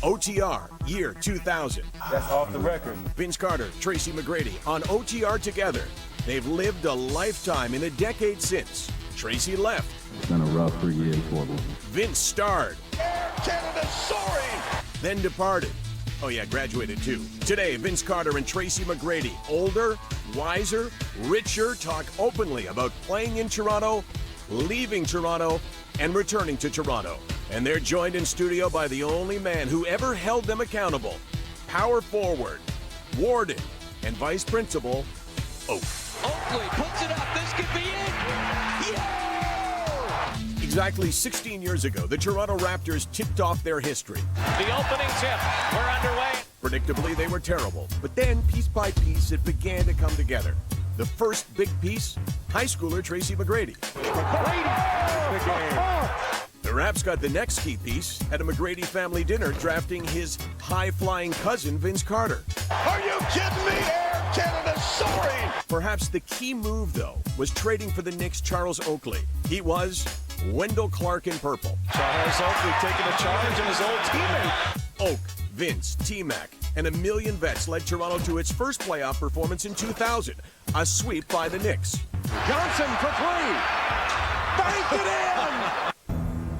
OTR, year 2000. That's off the record. Vince Carter, Tracy McGrady on OTR together. They've lived a lifetime in a decade since. Tracy left. It's been a rough 3 years for them. Vince starred. Air Canada soaring! Then departed. Oh yeah, graduated too. Today, Vince Carter and Tracy McGrady, older, wiser, richer, talk openly about playing in Toronto, leaving Toronto, and returning to Toronto. And they're joined in studio by the only man who ever held them accountable. Power forward, warden, and vice principal, Oak. Oakley puts it up. This could be it. Yeah! Exactly 16 years ago, the Toronto Raptors tipped off their history. The opening tip. We're underway. Predictably, they were terrible. But then, piece by piece, it began to come together. The first big piece, high schooler Tracy McGrady. The Raps got the next key piece at a McGrady family dinner, drafting his high-flying cousin, Vince Carter. Are you kidding me? Air Canada soaring! Perhaps the key move, though, was trading for the Knicks' Charles Oakley. He was Wendell Clark in purple. Charles Oakley taking a charge in his old teammate. Oak, Vince, T-Mac, and a million vets led Toronto to its first playoff performance in 2000, a sweep by the Knicks. Johnson for three! Banked it in!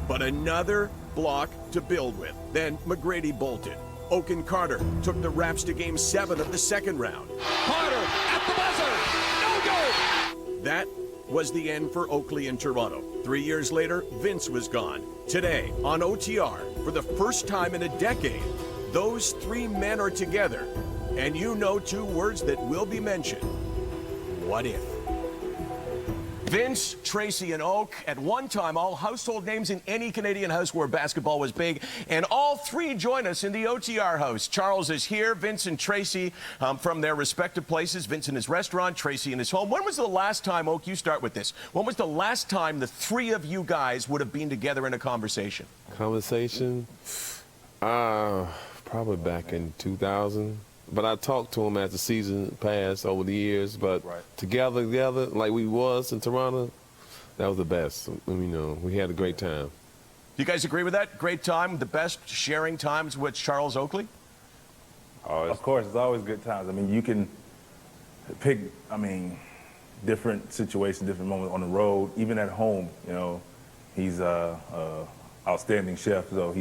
But another block to build with. Then McGrady bolted. Oak and Carter took the Raps to Game 7 of the second round. Carter at the buzzer. No go. That was the end for Oakley in Toronto. 3 years later, Vince was gone. Today, on OTR, for the first time in a decade, those three men are together. And you know two words that will be mentioned. What if? Vince, Tracy, and Oak, at one time, all household names in any Canadian house where basketball was big. And all three join us in the OTR house. Charles is here, Vince and Tracy from their respective places. Vince in his restaurant, Tracy in his home. When was the last time, Oak, you start with this. When was the last time the three of you guys would have been together in a conversation? Conversation? Probably back in 2000. But I talked to him as the season passed over the years. But together, like we was in Toronto, that was the best. You know, we had a great time. You guys agree with that? Great time, the best sharing times with Charles Oakley? Of course, it's always good times. I mean, you can pick, different situations, different moments on the road, even at home. You know, he's outstanding chef, so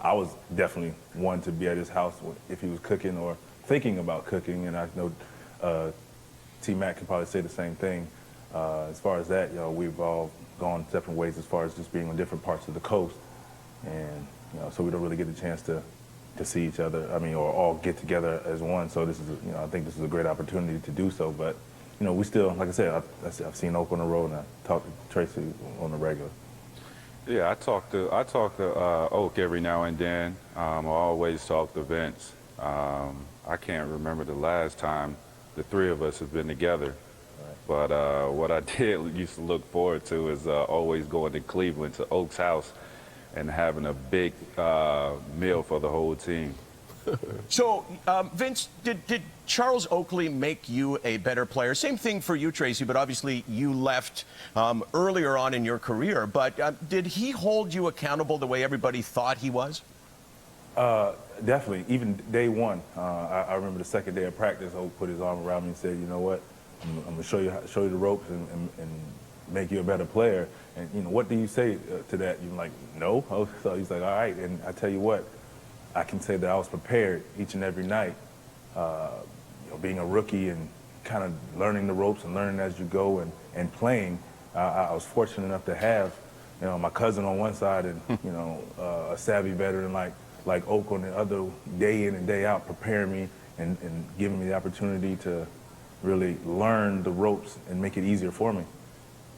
I was definitely one to be at his house if he was cooking or thinking about cooking, and I know T-Mac can probably say the same thing. As far as that, you know, we've all gone separate ways as far as just being on different parts of the coast, and you know, so we don't really get the chance to see each other, or all get together as one. So this is, I think this is a great opportunity to do so, but you know, we still, like I said, I've seen Oak on the road, and I talk to Tracy on the regular. Yeah, I talk to Oak every now and then. I always talk to Vince. I can't remember the last time the three of us have been together. But what I used to look forward to is always going to Cleveland to Oak's house and having a big meal for the whole team. So, Vince, did Charles Oakley make you a better player? Same thing for you, Tracy, but obviously you left earlier on in your career. But did he hold you accountable the way everybody thought he was? Definitely. Even day one, I remember the second day of practice, Oak put his arm around me and said, "You know what? I'm going to show you the ropes and make you a better player." And you know, what do you say to that? You're like, "No." So he's like, "All right." And I tell you what, I can say that I was prepared each and every night. Being a rookie and kind of learning the ropes and learning as you go and playing, I was fortunate enough to have, my cousin on one side and a savvy veteran like Oak on the other, day in and day out, preparing me and giving me the opportunity to really learn the ropes and make it easier for me.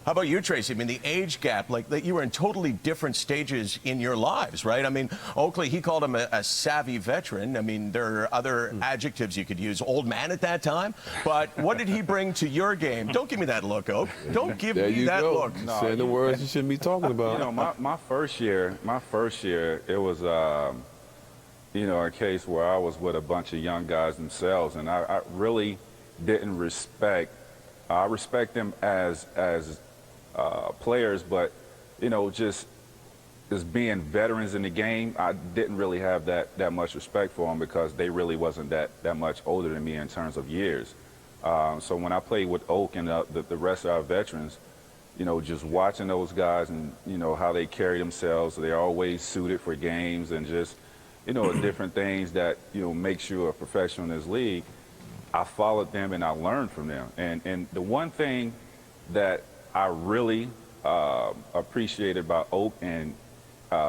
How about you, Tracy? The age gap, you were in totally different stages in your lives, right? Oakley, he called him a savvy veteran. there are other adjectives you could use. Old man at that time. But what did he bring to your game? Don't give me that look, Oak. Don't give me that look. No, saying the words you shouldn't be talking about. My first year, it was, a case where I was with a bunch of young guys themselves, and I really didn't respect. I respect them as players, but just as being veterans in the game, I didn't really have that much respect for them because they really wasn't that much older than me in terms of years. So when I played with Oak and the rest of our veterans, you know, just watching those guys and, you know, how they carry themselves, they're always suited for games and just, you know, different things that, you know, makes you a professional in this league. I followed them and I learned from them. And the one thing that I really appreciated about Oak, and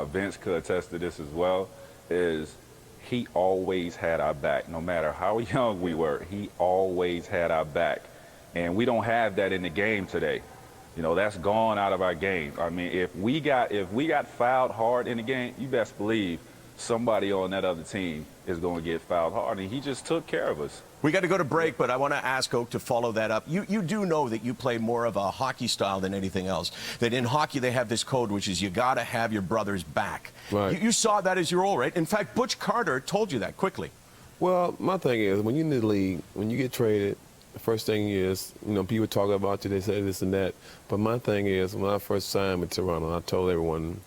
Vince could attest to this as well, is he always had our back. No matter how young we were, he always had our back. And we don't have that in the game today. You know, that's gone out of our game. I mean, if we got fouled hard in the game, you best believe somebody on that other team is going to get fouled hard. And he just took care of us. We got to go to break, but I want to ask Oak to follow that up. You do know that you play more of a hockey style than anything else. That in hockey they have this code, which is you got to have your brother's back. Right. You saw that as your role, right? In fact, Butch Carter told you that quickly. Well, my thing is, when you're in the league, when you get traded, the first thing is, you know, people talk about you, they say this and that. But my thing is, when I first signed with Toronto, I told everyone,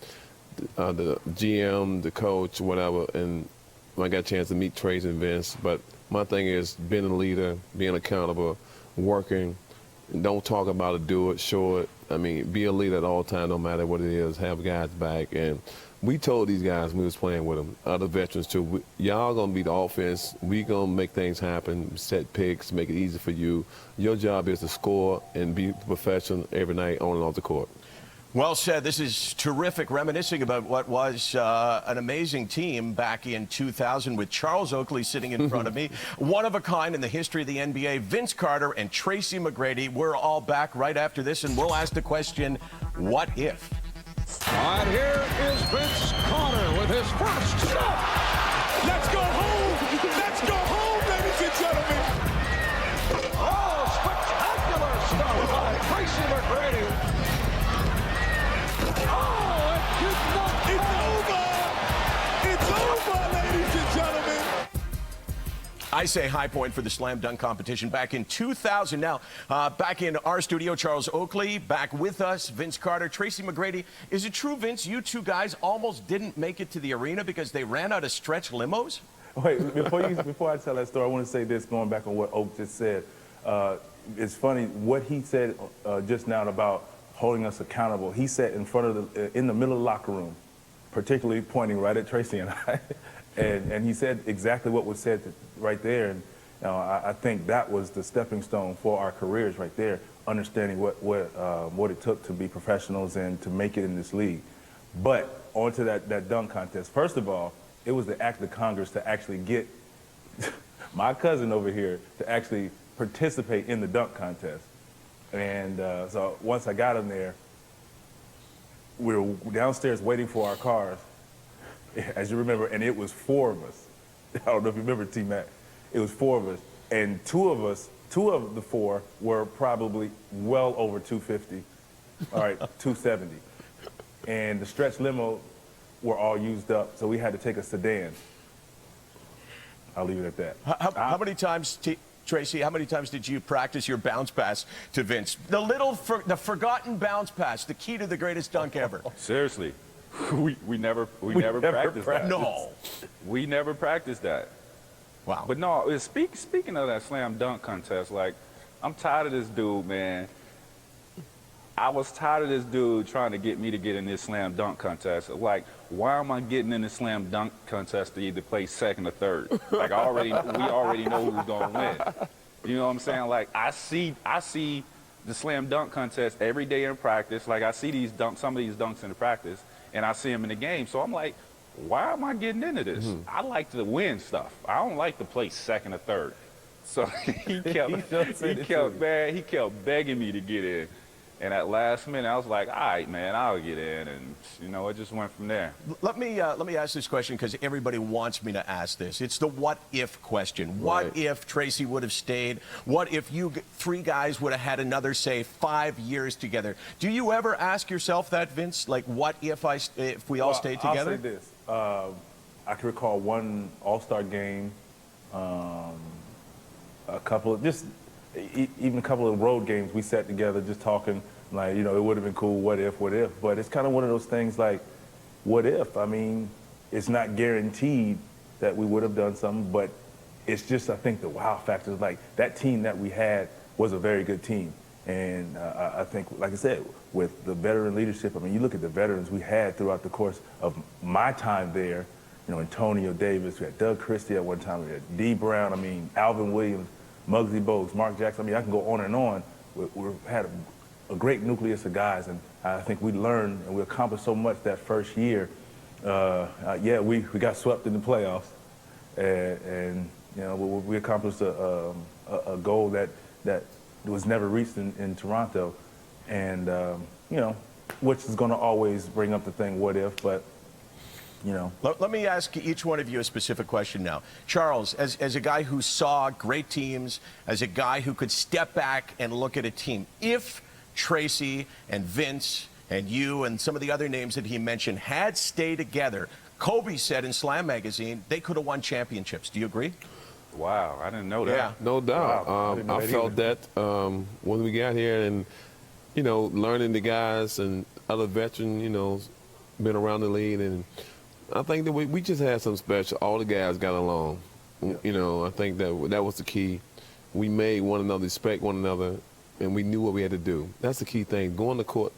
the GM, the coach, whatever, and when I got a chance to meet Tracy and Vince, but my thing is being a leader, being accountable, working. Don't talk about it, do it, show it. I mean, be a leader at all times, no matter what it is, have guys back. And we told these guys when we was playing with them, other veterans too, y'all going to be the offense. We going to make things happen, set picks, make it easy for you. Your job is to score and be professional every night on and off the court. Well said. This is terrific, reminiscing about what was an amazing team back in 2000 with Charles Oakley sitting in front of me. One of a kind in the history of the NBA. Vince Carter and Tracy McGrady. We're all back right after this, and we'll ask the question, what if? And here is Vince Carter with his first shot. Let's go home! Let's go home, ladies and gentlemen! Oh, spectacular stuff by Tracy McGrady. It's over, ladies and gentlemen. I say high point for the slam dunk competition back in 2000. Now, back in our studio, Charles Oakley, back with us, Vince Carter, Tracy McGrady. Is it true, Vince, you two guys almost didn't make it to the arena because they ran out of stretch limos? Wait, before I tell that story, I want to say this, going back on what Oak just said. It's funny, what he said just now about holding us accountable. He sat in front of in the middle of the locker room, particularly pointing right at Tracy and I, and he said exactly what was said right there. And I think that was the stepping stone for our careers right there, understanding what it took to be professionals and to make it in this league. But onto that dunk contest. First of all, it was the act of Congress to actually get my cousin over here to actually participate in the dunk contest. And so once I got him there, we were downstairs waiting for our cars, as you remember, and it was 4 of us. I don't know if you remember, T-Mac. It was 4 of us, and 2 of the 4 were probably well over 250, all right, 270. And the stretch limo were all used up, so we had to take a sedan. I'll leave it at that. How many times, Tracy, how many times did you practice your bounce pass to Vince? The forgotten bounce pass, the key to the greatest dunk ever. Seriously, we never practiced that. No. We never practiced that. Wow. But no, speaking of that slam dunk contest, like, I'm tired of this dude, man. I was tired of this dude trying to get me to get in this slam dunk contest. Like, why am I getting in the slam dunk contest to either play second or third? Like, we already know who's gonna win. You know what I'm saying? Like, I see the slam dunk contest every day in practice. Like, I see some of these dunks in the practice, and I see them in the game. So I'm like, why am I getting into this? I like to win stuff. I don't like to play second or third. So he kept begging me to get in. And at last minute, I was like, all right, man, I'll get in. And, you know, it just went from there. Let me ask this question because everybody wants me to ask this. It's the what-if question. Right. What if Tracy would have stayed? What if you 3 guys would have had another, say, 5 years together? Do you ever ask yourself that, Vince? Like, what if we all stayed together? I'll say this. I can recall one All-Star game, a couple of even a couple of road games we sat together just talking, like, you know, it would have been cool, what if, but it's kind of one of those things like, what if? I mean, it's not guaranteed that we would have done something, but it's just, I think, the wow factor is like that team that we had was a very good team. And I think, like I said, with the veteran leadership, I mean, you look at the veterans we had throughout the course of my time there, Antonio Davis, we had Doug Christie at one time, we had D. Brown, I mean, Alvin Williams, Muggsy Bogues, Mark Jackson. I mean, I can go on and on. We've had a great nucleus of guys, and I think we learned and we accomplished so much that first year. We got swept in the playoffs, and we accomplished a goal that was never reached in Toronto, and which is going to always bring up the thing, what if? But Let me ask each one of you a specific question now. Charles, as a guy who saw great teams, as a guy who could step back and look at a team, if Tracy and Vince and you and some of the other names that he mentioned had stayed together, Kobe said in Slam magazine they could have won championships. Do you agree? Wow, I didn't know that. Yeah. No doubt. Wow. I felt that when we got here, and learning the guys and other veterans, been around the league, and I think that we just had something special. All the guys got along. Yeah. I think that was the key. We made one another respect one another, and we knew what we had to do. That's the key thing. Going to court,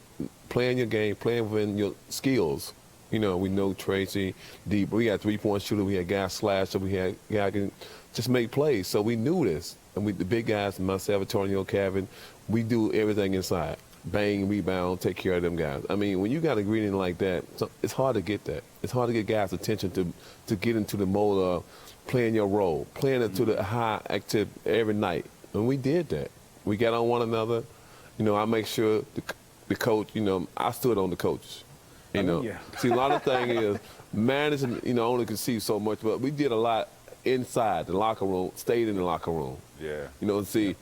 playing your game, playing within your skills. We know Tracy, deep. We had 3-point shooter. We had guys slasher. We had guys can just make plays. So we knew this. And the big guys, myself, Antonio, Kevin, we do everything inside. Bang, rebound, take care of them guys. I mean, when you got a ingredient like that, it's hard to get that. It's hard to get guys' attention to get into the mode of playing your role, playing it to the high active every night. And we did that. We got on one another. I make sure the coach, I stood on the coaches. Yeah. See, a lot of things is management, only can see so much, but we did a lot inside the locker room, stayed in the locker room. Yeah. See,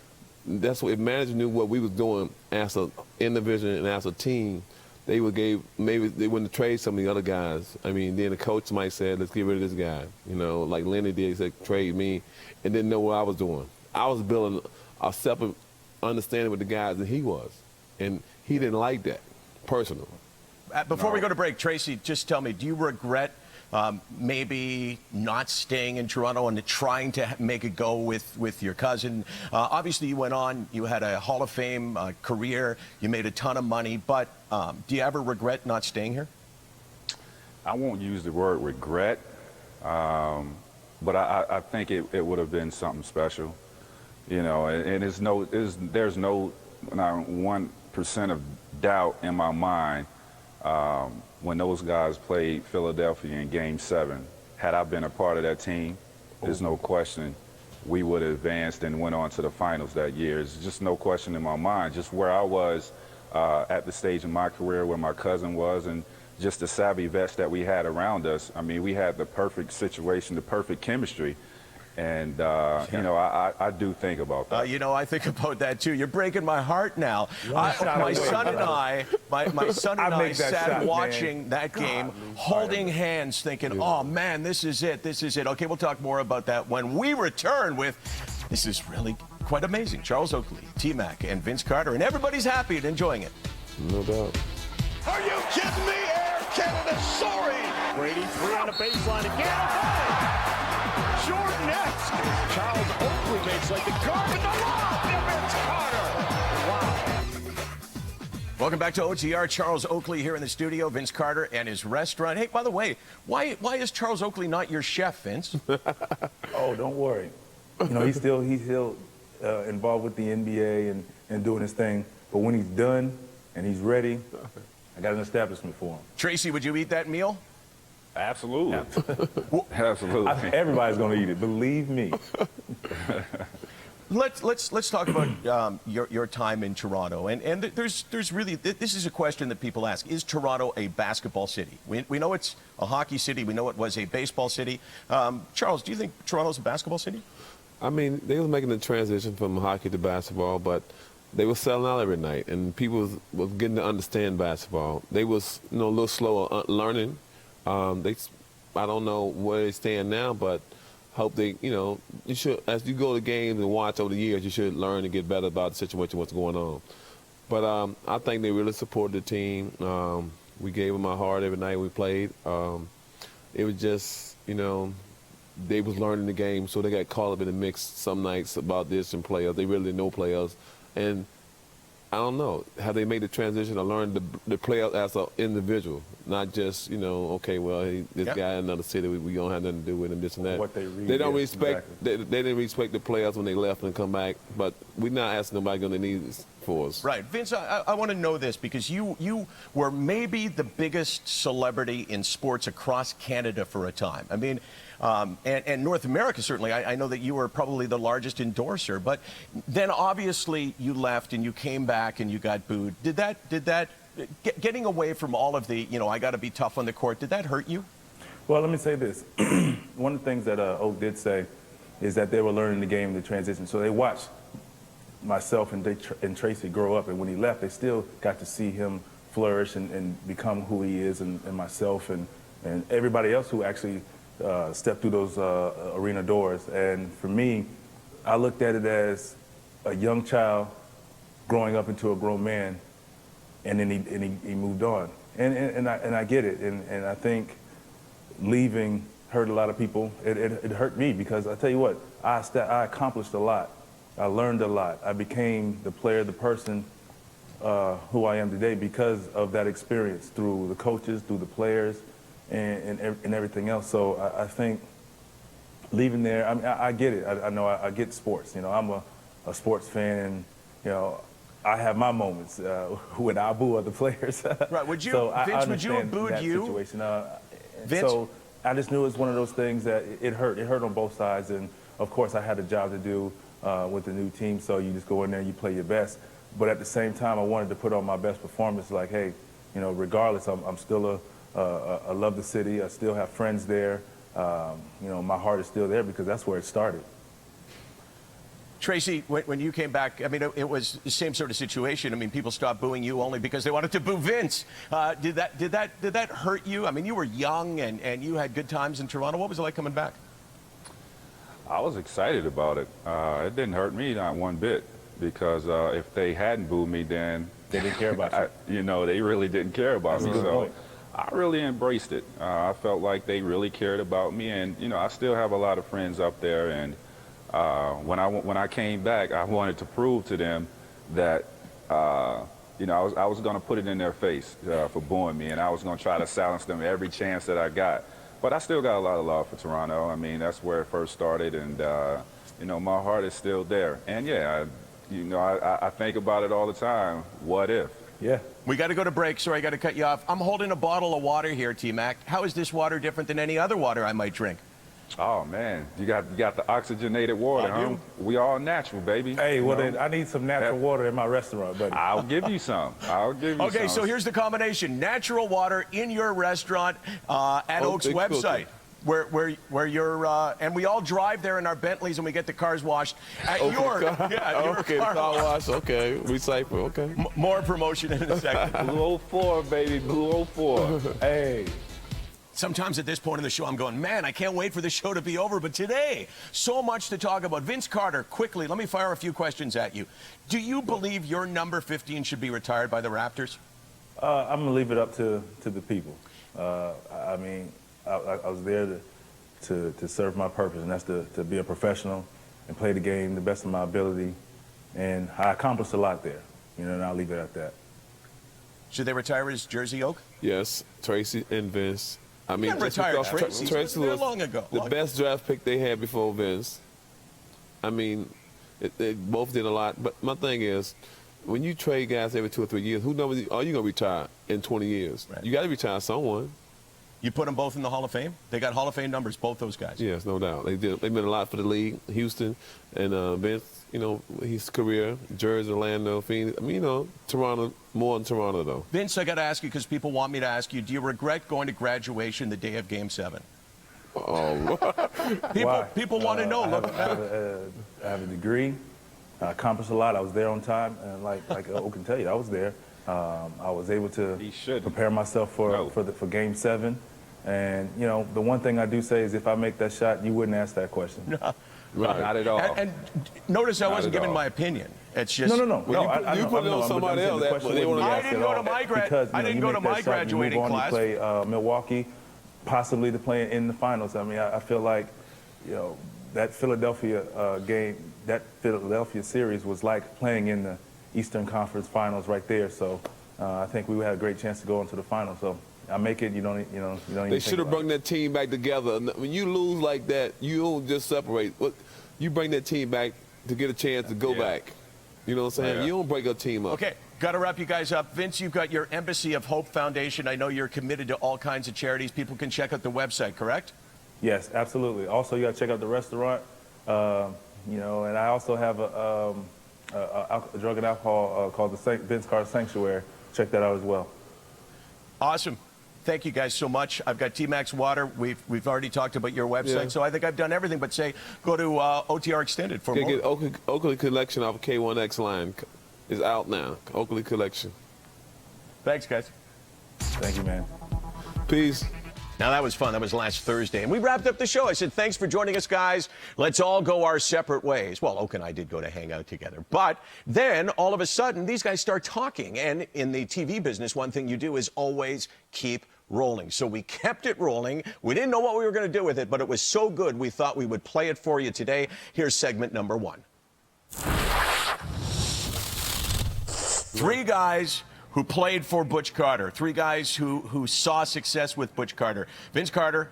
that's what if management knew what we was doing as an individual and as a team, maybe they wouldn't trade some of the other guys. I mean, then the coach might say, let's get rid of this guy. Like Lenny did, he said, trade me, and didn't know what I was doing. I was building a separate understanding with the guys than he was, and he didn't like that, personally. Before we go to break, Tracy, just tell me, do you regret maybe not staying in Toronto and trying to make it go with your cousin? Obviously, you went on, you had a Hall of Fame career, you made a ton of money, but do you ever regret not staying here? I won't use the word regret, but I think it would have been something special, and there's no not 1% of doubt in my mind when those guys played Philadelphia in Game 7. Had I been a part of that team, there's no question we would have advanced and went on to the finals that year. There's just no question in my mind, just where I was at the stage in my career, where my cousin was, and just the savvy vets that we had around us. I mean, we had the perfect situation, the perfect chemistry. And, I do think about that. I think about that, too. You're breaking my heart now. My son and I sat watching that game, holding hands, thinking, oh, man, this is it. This is it. Okay, we'll talk more about that when we return with, this is really quite amazing. Charles Oakley, T-Mac, and Vince Carter, and everybody's happy and enjoying it. No doubt. Are you kidding me? Air Canada, sorry. Brady, 3 on the baseline again. Jordan-esque. Charles Oakley makes like the guard with the lob. And Vince Carter. Wow. Welcome back to OTR. Charles Oakley here in the studio. Vince Carter and his restaurant. Hey, by the way, why is Charles Oakley not your chef, Vince? Oh, don't worry. He's still involved with the NBA and doing his thing. But when he's done and he's ready, I got an establishment for him. Tracy, would you eat that meal? Absolutely. Absolutely. Everybody's going to eat it. Believe me. Let's talk about your time in Toronto, and there's really, this is a question that people ask: is Toronto a basketball city? We know it's a hockey city. We know it was a baseball city. Charles, do you think Toronto's a basketball city? I mean, they was making the transition from hockey to basketball, but they were selling out every night, and people was getting to understand basketball. They was a little slower learning. I don't know where they stand now, but hope they, you should, as you go to games and watch over the years, you should learn and get better about the situation, what's going on. But I think they really supported the team. We gave them our heart every night we played. It was just, they was learning the game, so they got caught up in the mix some nights about this and players. They really didn't know players. And I don't know, have they made the transition or learned the players as an individual, not just, okay, well, this guy in another city, we don't have nothing to do with him, this and that. What they read, they don't respect, exactly. they didn't respect the players when they left and come back, but we're not asking nobody on their knees for us. Right. Vince, I want to know this because you were maybe the biggest celebrity in sports across Canada for a time. I mean, and North America, certainly. I know that you were probably the largest endorser, but then obviously you left and you came back and you got booed. Did that getting away from all of the, I got to be tough on the court, did that hurt you? Well, let me say this. One of the things that Oak did say is that they were learning the game, the transition. So they watched myself and Tracy grow up, and when he left, they still got to see him flourish and become who he is, and myself and everybody else who actually stepped through those arena doors. And for me, I looked at it as a young child growing up into a grown man, and then he moved on. And I get it, and I think leaving hurt a lot of people. It hurt me because I tell you what, I accomplished a lot. I learned a lot. I became the player, the person who I am today because of that experience through the coaches, through the players, and everything else. So I think leaving there, I get it. I know I get sports. I'm a sports fan, and I have my moments when I boo other players. Right? Would you, so Vince? Would you have booed that you? Situation. Vince? So I just knew it was one of those things that it hurt. It hurt on both sides, and of course I had a job to do with the new team. So you just go in there and you play your best. But at the same time, I wanted to put on my best performance. Like, hey, regardless, I'm still I love the city. I still have friends there. My heart is still there because that's where it started. Tracy, when you came back, I mean, it was the same sort of situation. I mean, people stopped booing you only because they wanted to boo Vince. Did that hurt you? I mean, you were young and you had good times in Toronto. What was it like coming back? I was excited about it. It didn't hurt me not one bit because if they hadn't booed me, then they didn't care about you. They really didn't care about me. That's a good point. I really embraced it. I felt like they really cared about me, and I still have a lot of friends up there. And when I came back, I wanted to prove to them that I was going to put it in their face for booing me, and I was going to try to silence them every chance that I got. But I still got a lot of love for Toronto. I mean, that's where it first started, and my heart is still there. And yeah, I think about it all the time. What if? Yeah. We got to go to break. Sorry, I got to cut you off. I'm holding a bottle of water here, T-Mac. How is this water different than any other water I might drink? Oh man, you got the oxygenated water, I huh? do. We all natural, baby. Hey, then I need some natural water in my restaurant, buddy. I'll give you some. Okay, so here's the combination: natural water in your restaurant at Oak's website. Where you're and we all drive there in our Bentleys and we get the cars washed at your car wash. Okay, recycle. Okay. More promotion in a second. Blue 04, baby, Blue 04. Hey. Sometimes at this point in the show, I'm going, man, I can't wait for the show to be over. But today, so much to talk about. Vince Carter, quickly, let me fire a few questions at you. Do you believe your number 15 should be retired by the Raptors? I'm going to leave it up to the people. I was there to serve my purpose, and that's to be a professional and play the game the best of my ability. And I accomplished a lot there, and I'll leave it at that. Should they retire his jersey, Oak? Yes, Tracy and Vince. I mean, retired Tracy. Tracy was long ago. The best draft pick they had before Vince. I mean, they both did a lot. But my thing is, when you trade guys every 2 or 3 years, who knows? Are you going to retire in 20 years? Right. You got to retire someone. You put them both in the Hall of Fame? They got Hall of Fame numbers, both those guys. Yes, no doubt. They did. They meant a lot for the league. Houston and Vince, his career, Jersey, Orlando, Phoenix. I mean, Toronto, more than Toronto, though. Vince, I got to ask you, because people want me to ask you, do you regret going to graduation the day of Game 7? Oh, people want to know. I have a degree. I accomplished a lot. I was there on time, and like Oak can tell you, I was there. I was able to prepare myself for Game 7. And, the one thing I do say is if I make that shot, you wouldn't ask that question. No. Right. Not at all. And notice I wasn't giving my opinion. It's just No. You put it on somebody else. I didn't go to my because, I didn't go to my graduating you move on, class. You play Milwaukee, possibly to play in the finals. I mean, I feel like, that Philadelphia game, that Philadelphia series was like playing in the Eastern Conference Finals right there. So I think we had a great chance to go into the finals. So I make it. You don't even They should have brought that team back together. When you lose like that, you don't just separate. You bring that team back to get a chance to go back. You know what I'm saying? Yeah. You don't break a team up. Okay, got to wrap you guys up. Vince, you've got your Embassy of Hope Foundation. I know you're committed to all kinds of charities. People can check out the website, correct? Yes, absolutely. Also, you got to check out the restaurant. And I also have a drug and alcohol called the Vince Carter Sanctuary. Check that out as well. Awesome. Thank you guys so much. I've got T-Max Water. We've already talked about your website, so I think I've done everything but say go to OTR Extended for more. Get Oakley Collection off of K1X line. Is out now. Oakley Collection. Thanks, guys. Thank you, man. Peace. Now, that was fun. That was last Thursday. And we wrapped up the show. I said, thanks for joining us, guys. Let's all go our separate ways. Well, Oak and I did go to hang out together. But then, all of a sudden, these guys start talking. And in the TV business, one thing you do is always keep rolling. So we kept it rolling. We didn't know what we were going to do with it, but it was so good, we thought we would play it for you today. Here's segment number 1. 3 guys who played for Butch Carter. 3 guys who saw success with Butch Carter. Vince Carter,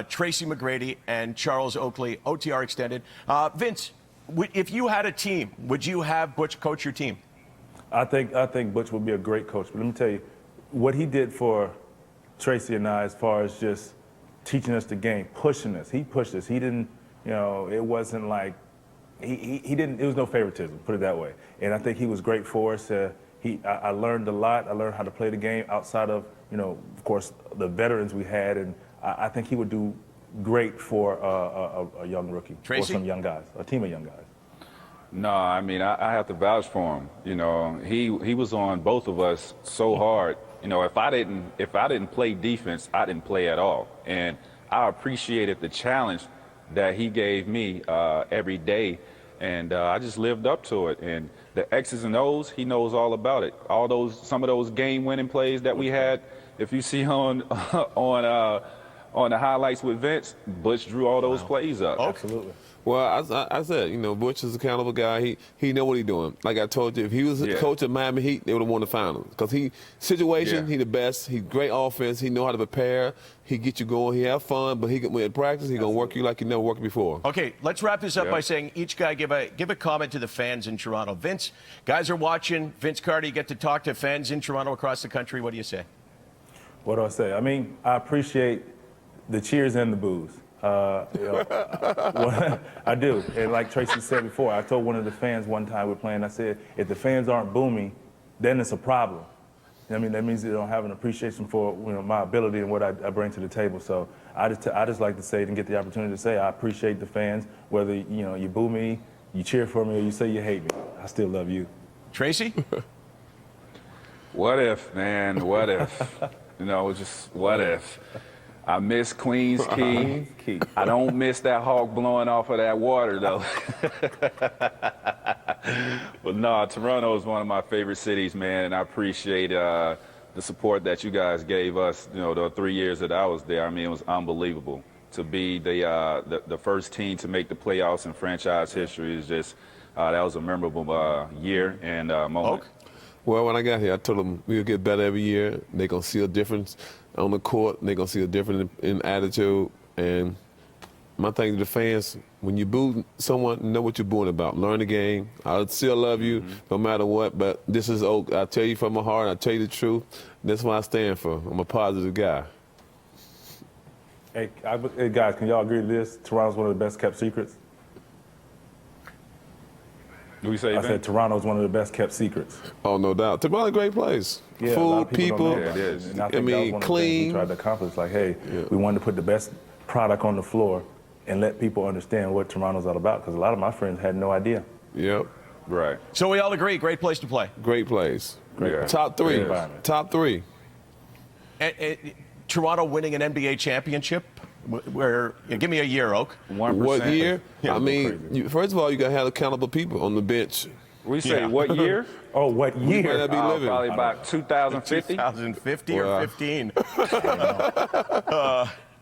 Tracy McGrady, and Charles Oakley, OTR Extended. Vince, if you had a team, would you have Butch coach your team? I think Butch would be a great coach. But let me tell you, what he did for Tracy and I as far as just teaching us the game, pushing us. He pushed us. He didn't, it wasn't like, he didn't, it was no favoritism, put it that way. And I think he was great for us. I learned a lot. I learned how to play the game outside of, of course, the veterans we had. And I think he would do great for a young rookie. Tracy? Or some young guys, a team of young guys. No, I mean, I have to vouch for him. He was on both of us so hard. If I didn't play defense, I didn't play at all. And I appreciated the challenge that he gave me every day. And I just lived up to it. And the X's and O's, he knows all about it. Some of those game-winning plays that we had, if you see on the highlights with Vince, Butch drew all those plays up. Absolutely. Well, I said, Butch is a accountable guy. He know what he's doing. Like I told you, if he was a coach at Miami Heat, they would have won the finals. Because he the best. He's great offense. He know how to prepare. He get you going. He have fun, but in practice, he gonna work you like you never worked before. Okay, let's wrap this up by saying each guy give a comment to the fans in Toronto. Vince, guys are watching. Vince Carter, you get to talk to fans in Toronto across the country. What do you say? What do I say? I mean, I appreciate the cheers and the boos. I do. And like Tracy said before, I told one of the fans one time we were playing, I said, if the fans aren't booming, then it's a problem. I mean, that means they don't have an appreciation for my ability and what I bring to the table. So I just like to say it and get the opportunity to say I appreciate the fans, whether you boo me, you cheer for me, or you say you hate me. I still love you. Tracy? What if, man? What if? Just what if? I miss Queens Key. I don't miss that hawk blowing off of that water, though. But no, Toronto is one of my favorite cities, man, and I appreciate the support that you guys gave us, the 3 years that I was there. I mean, it was unbelievable. To be the first team to make the playoffs in franchise history is just, that was a memorable year and moment. Well, when I got here, I told them we'll get better every year. They're going to see a difference on the court. They're going to see a difference in attitude. And my thing to the fans, when you boo someone, know what you're booing about. Learn the game. I still love you no matter what, but this is Oak. I tell you from my heart. I tell you the truth. That's what I stand for. I'm a positive guy. Hey, guys, can y'all agree to this? Toronto's one of the best kept secrets. Do we say I said Toronto's one of the best kept secrets. Oh, no doubt. Toronto's a great place. Yeah, food, people. Yeah, it is. And I think that was one of the clean. things we tried to accomplish. Like, hey, we wanted to put the best product on the floor and let people understand what Toronto's all about. Because a lot of my friends had no idea. Yep. Right. So we all agree, great place to play. Great place. Great. Top 3. Top 3. Toronto winning an NBA championship. Give me a year, Oak. 1%. What year? Yeah, I mean, first of all, you got to have accountable people on the bench. We say what year? Oh, what We might year? not be living. Probably about 2050. 2050 or 15?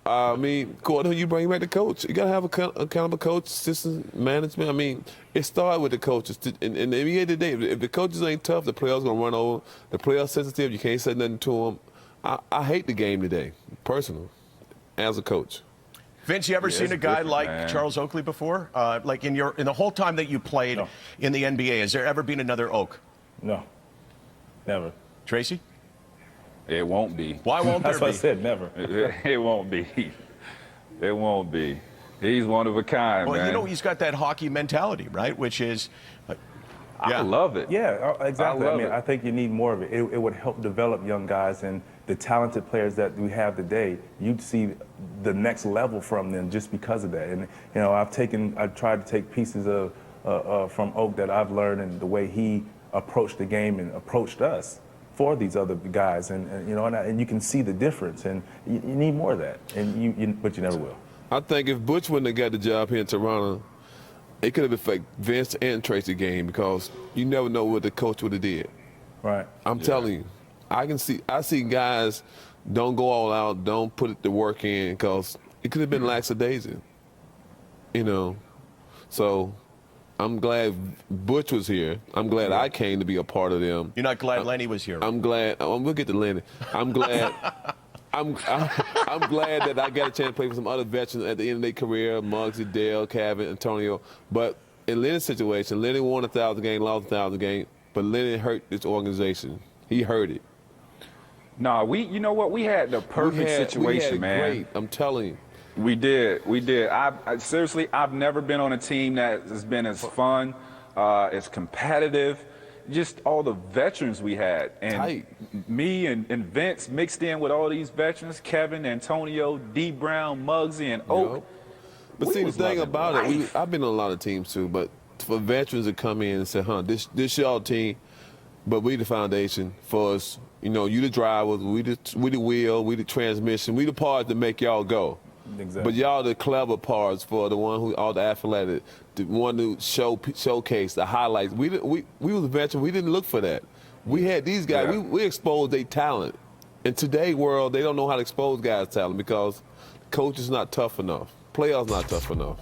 I mean, Gordon, you bring back the coach. You got to have a accountable coach, assistant management. I mean, it started with the coaches. In the NBA today, if the coaches ain't tough, the players going to run over. The players sensitive, you can't say nothing to them. I hate the game today, personally, as a coach. Vince, you ever seen a guy like Charles Oakley before? Like in the whole time that you played in the NBA, has there ever been another Oak? No, never. Tracy? It won't be. Why won't there That's what be? I said, never. It won't be. It won't be. He's one of a kind, Well, man. you know, he's got that hockey mentality, right? Which is, I love it. Yeah, exactly. I mean, it. I think you need more of it. It would help develop young guys, and the talented players that we have today, you'd see the next level from them just because of that. And you know, I've tried to take pieces of from Oak that I've learned, and the way he approached the game and approached us for these other guys, and you know, and you can see the difference, and you need more of that, and but you never will. I think if Butch wouldn't have got the job here in Toronto, it could have affected Vince and Tracy game, because you never know what the coach would have did. Right. I'm telling you, I see guys don't go all out, don't put the work in, because it could have been lackadaisy. You know, so I'm glad Butch was here. I'm glad I came to be a part of them. You're not glad Lenny was here? I'm glad. We'll get to Lenny. I'm glad. I'm glad that I got a chance to play for some other veterans at the end of their career, Muggsy, Dale, Kevin, Antonio. But in Lenny's situation, Lenny won 1,000 games, lost 1,000 games, but Lenny hurt this organization. He hurt it. Nah, you know what? We had the perfect situation, man. Great. I'm telling you. We did. Seriously, I've never been on a team that has been as fun, as competitive. Just all the veterans we had, and Tight. Me and Vince mixed in with all these veterans: Kevin, Antonio, D. Brown, Muggsy, and Oak. But see, the thing about it, I've been on a lot of teams too, but for veterans to come in and say, this y'all team, but we the foundation for us. You know, you the drivers, we the wheel, we the transmission, we the parts that make y'all go. Exactly. But y'all the clever parts for the one who all the athletic, the one who showcase the highlights. We was a veteran. We didn't look for that. We had these guys. Yeah. We exposed their talent. In today's world, they don't know how to expose guys' talent because coach is not tough enough. Players not tough enough.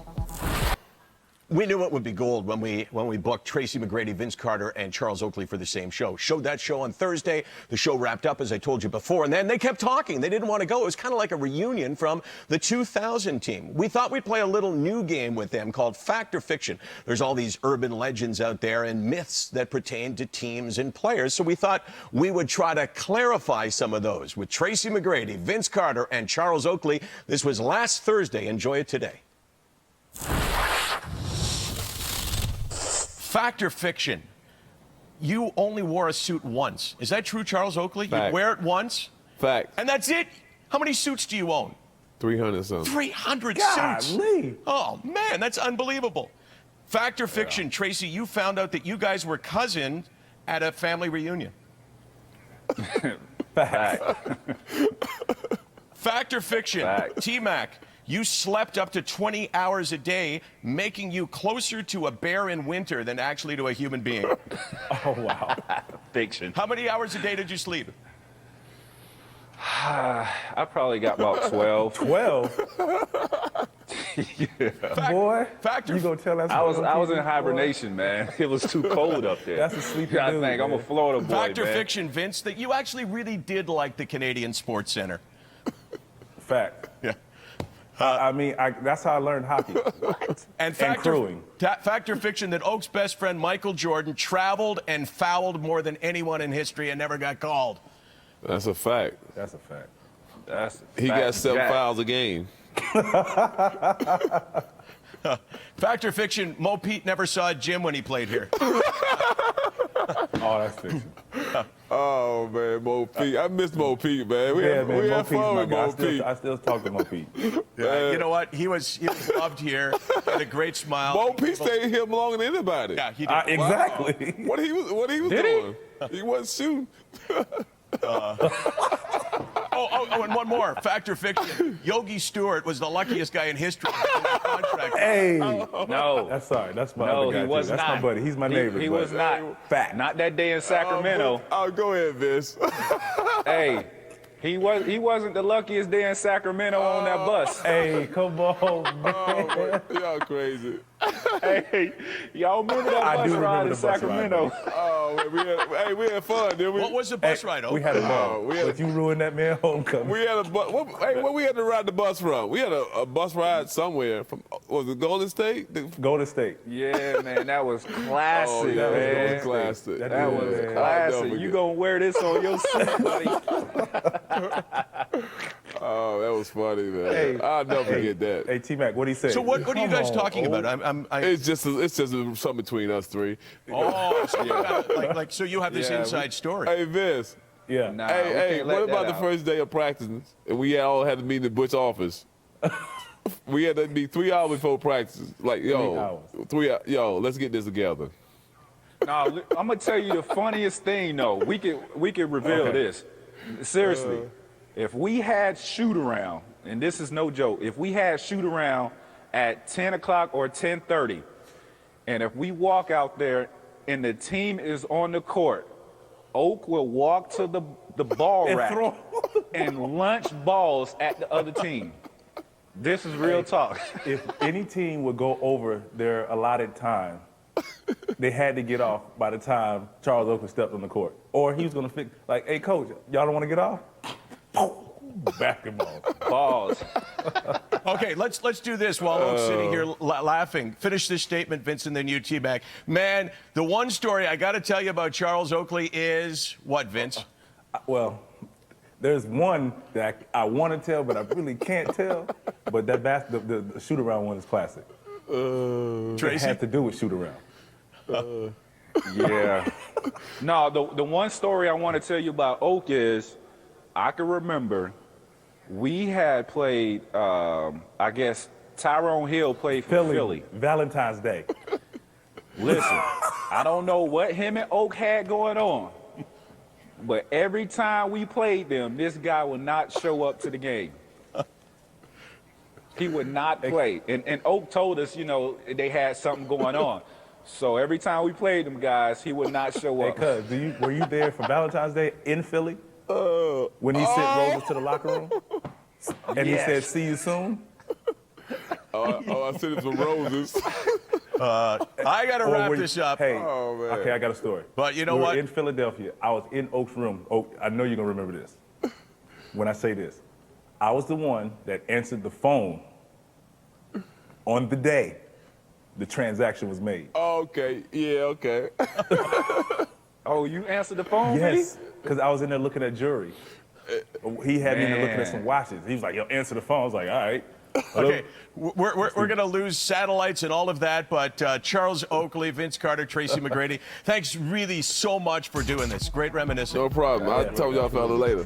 We knew it would be gold when we booked Tracy McGrady, Vince Carter, and Charles Oakley for the same show. Showed that show on Thursday. The show wrapped up, as I told you before, and then they kept talking. They didn't want to go. It was kind of like a reunion from the 2000 team. We thought we'd play a little new game with them called Fact or Fiction. There's all these urban legends out there and myths that pertain to teams and players, so we thought we would try to clarify some of those with Tracy McGrady, Vince Carter, and Charles Oakley. This was last Thursday. Enjoy it today. Fact or fiction? You only wore a suit once. Is that true, Charles Oakley? Fact. You wear it once? Fact. And that's it? How many suits do you own? 300 something. 300 suits. Golly. Oh, man, that's unbelievable. Fact or fiction, Tracy, you found out that you guys were cousins at a family reunion. Fact. Fact or fiction, Fact. T-Mac, you slept up to 20 hours a day, making you closer to a bear in winter than actually to a human being. Oh, wow. Fiction. How many hours a day did you sleep? I probably got about 12. 12? Boy, Fact or you gonna tell us? I was in hibernation, man. It was too cold up there. That's a sleepy I dude, think I'm a man. Florida boy, Fact or man. fiction, Vince, that you actually really did like the Canadian Sports Center? Fact. Yeah. I mean, that's how I learned hockey. And fact crewing. Fact or fiction that Oak's best friend Michael Jordan traveled and fouled more than anyone in history and never got called. That's a fact. That's a fact. That's He got 7 Jack. fouls a game. Fact or fiction, Mo Pete never saw Jim when he played here. Oh, that's fiction. Oh, man, Mo Pete. I miss Mo Pete, man. We had Mo Pete's fun my with guy. Mo Pete. I still talk to Mo Pete. You know what? He was loved here. He had a great smile. Mo Pete stayed here longer than anybody. Yeah, he did. Exactly. What he was Did doing? He wasn't shooting. And one more. Fact or fiction. Yogi Stewart was the luckiest guy in history to get a contract. Hey. No. That's sorry. That's my No, other guy, he was too. That's not. my buddy. He's my neighbor. He but- was not. Fact. Not that day in Sacramento. Go ahead, Vince. Hey, he wasn't the luckiest day in Sacramento on that bus. Hey, come on, man. Y'all crazy. Hey, y'all remember that I bus do remember ride the in bus ride, Sacramento? Oh, we had fun, didn't we? What was the bus ride? We had a ball. we had- But you ruined that man homecoming. We had a bus. Where we had to ride the bus from? We had a bus ride somewhere from. Was it Golden State? Go to state. Yeah, man, that was classic, Oh, yeah, man. that was classic. That was man. I'll classic. never You forget. gonna wear this on your suit, buddy? Oh, that was funny, man. I'll never forget that. Hey, T-Mac, what'd he say? So what are you guys Come on, talking old. about? It's just something between us three. So you got, so you have this inside story. Hey, Vince. Yeah. Nah, Hey, we hey, can't what let about that the out. first day of practice? And we all had to meet in the Butch office. We had to be 3 hours before practice. Like, 3 hours. Let's get this together. Nah, I'm gonna tell you the funniest thing though. We could reveal this. Seriously, if we had shoot around, and this is no joke, if we had shoot around at 10 o'clock or 10:30, and if we walk out there and the team is on the court, Oak will walk to the ball And rack throw- and lunch balls at the other team. This is real talk. If any team would go over their allotted time, they had to get off by the time Charles Oakley stepped on the court. Or he was going to fix, like, hey, coach, y'all don't want to get off? Basketball. Balls. Okay, let's do this while Oak's sitting here laughing. Finish this statement, Vincent, then you, T-Mac. Man, the one story I got to tell you about Charles Oakley is what, Vince? Well, there's one that I want to tell, but I really can't tell. But that the shoot-around one is classic. It Tracy? had to do with shoot-around. Yeah. No, the one story I want to tell you about Oak is I can remember we had played, I guess Tyrone Hill played for Philly. Valentine's Day. Listen, I don't know what him and Oak had going on, but every time we played them, this guy would not show up to the game. He would not play. And Oak told us, they had something going on. So every time we played them guys, he would not show Hey, up. cuz, were you there for Valentine's Day in Philly? When he sent Roses to the locker room? And he said, see you soon? I sent him some roses. I got to Or wrap were you- this up. Hey, Oh, man. okay, I got a story. But you know we what? were in Philadelphia. I was in Oak's room. Oak, I know you're going to remember this. When I say this, I was the one that answered the phone on the day the transaction was made. Okay, yeah, okay. Oh, you answered the phone, Yes, because I was in there looking at jewelry. He had me in there looking at Man. some watches. He was like, yo, answer the phone. I was like, all right. Okay, we're going to lose satellites and all of that, but Charles Oakley, Vince Carter, Tracy McGrady, thanks really so much for doing this. Great reminiscing. No problem. I'll talk to y'all fellas later.